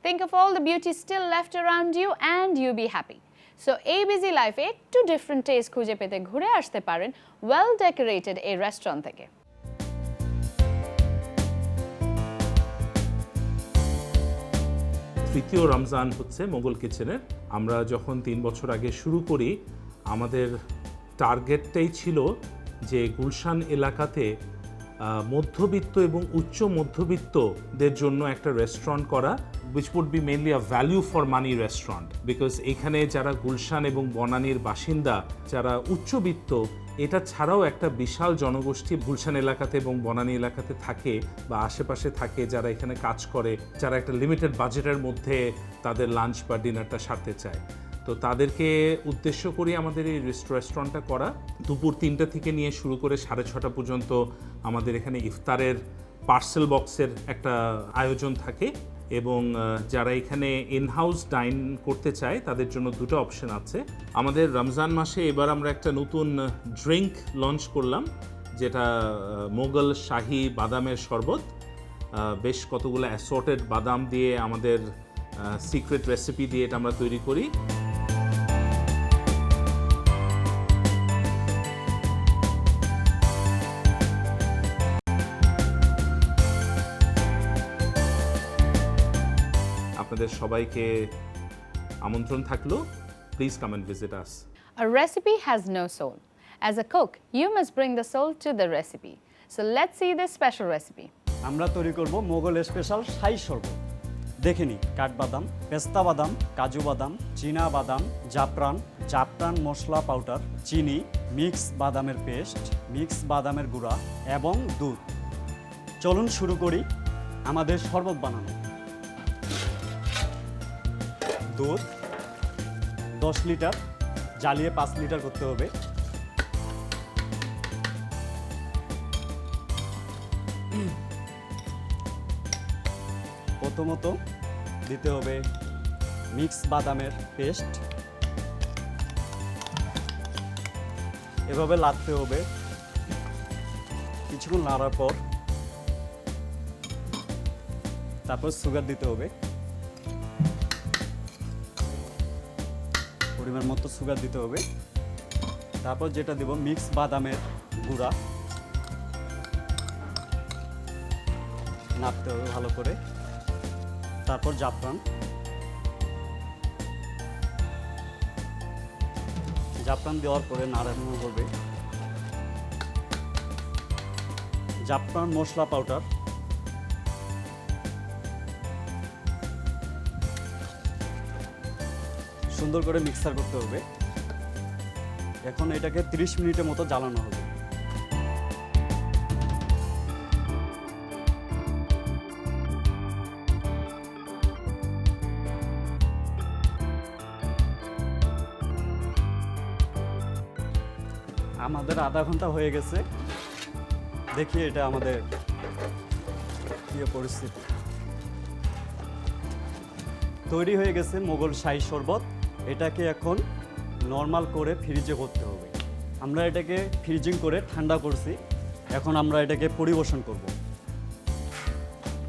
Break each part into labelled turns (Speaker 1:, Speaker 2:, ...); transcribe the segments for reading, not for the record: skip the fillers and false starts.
Speaker 1: Think of all the beauty still left around you and you'll be happy. So এই busy লাইফে একটু different taste খুঁজে পেতে ঘুরে আসতে পারেন ওয়েল ডেকোরেটেড এই রেস্টুরেন্ট থেকে।
Speaker 2: তৃতীয় রমজান হচ্ছে মোগল কিচেনের। আমরা যখন 3 বছর আগে শুরু করি আমাদের টার্গেটটাই ছিল যে গুলশান এলাকাতে মধ্যবিত্ত এবং উচ্চ মধ্যবিত্তদের জন্য একটা রেস্টুরেন্ট করা, which would be mainly a value for money restaurant, because এখানে যারা গুলশান এবং বনানীর বাসিন্দা যারা উচ্চবিত্ত, এটা ছাড়াও একটা বিশাল জনগোষ্ঠী গুলশান এলাকাতে এবং বনানী এলাকাতে থাকে বা আশেপাশে থাকে, যারা এখানে কাজ করে, যারা একটা লিমিটেড বাজেটের মধ্যে তাদের লাঞ্চ বা ডিনারটা সারতে চায়। তো তাদেরকে উদ্দেশ্য করে আমাদের এই রেস্টুরেন্টটা করা। দুপুর 3টা থেকে নিয়ে শুরু করে 6:30 পর্যন্ত আমাদের এখানে ইফতারের পার্সেল বক্সের একটা আয়োজন থাকে, এবং যারা এখানে ইনহাউস ডাইন করতে চায় তাদের জন্য 2টা অপশন আছে। আমাদের রমজান মাসে এবার আমরা একটা নতুন ড্রিঙ্ক লঞ্চ করলাম, যেটা মোগল শাহি বাদামের শরবত। বেশ কতগুলো অ্যাসর্টেড বাদাম দিয়ে আমাদের সিক্রেট রেসিপি দিয়ে এটা আমরা তৈরি করি। আপনাদের সবাইকে আমন্ত্রণ থাকলো, please come and visit us.
Speaker 1: A recipe has no soul. As a cook, you must bring the soul to the recipe. So let's see this special recipe.
Speaker 3: আমরা তৈরি করব মোগল স্পেশাল শাহী শরবত। দেখে নিই, কাঠবাদাম, পেস্তা বাদাম, কাজু বাদাম, চীনা বাদাম, জাফরান মশলা পাউডার, চিনি, মিক্স বাদামের পেস্ট, মিক্স বাদামের গুঁড়া এবং দুধ। চলুন শুরু করি আমাদের শরবত বানানো। দুধ 10 লিটার, জ্বালিয়ে 5 লিটার করতে হবে। প্রথমত দিতে হবে মিক্স বাদামের পেস্ট, এভাবে লাগতে হবে। কিছুক্ষণ নাড়ার পর তারপর সুগার দিতে হবে, পরিমাণ মতো সুগার দিতে হবে। তারপর যেটা দেব মিক্স বাদামের গুঁড়া, নাড়তে হবে ভালো করে। তারপর জাফরান দেওয়ার পরে নাড়ানো হবে। জাফরান মশলা পাউডার, সুন্দর করে মিক্সার করতে হবে। এখন এটাকে 30 মিনিটের মতো জ্বালানো হবে। আমাদের আধা ঘন্টা হয়ে গেছে। দেখি এটা আমাদের কি পরিস্থিতি। তৈরি হয়ে গেছে মোগল শাহী শরবত। এটাকে এখন নর্মাল করে ফ্রিজে করতে হবে। আমরা এটাকে ফ্রিজিং করে ঠান্ডা করছি। এখন আমরা এটাকে পরিবেশন করব।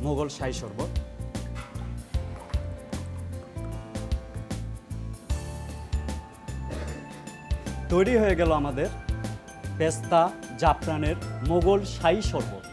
Speaker 3: মোগল শাহী শরবত তৈরি হয়ে গেল আমাদের পেস্তা জাফরানের মোগল শাহী শরবত।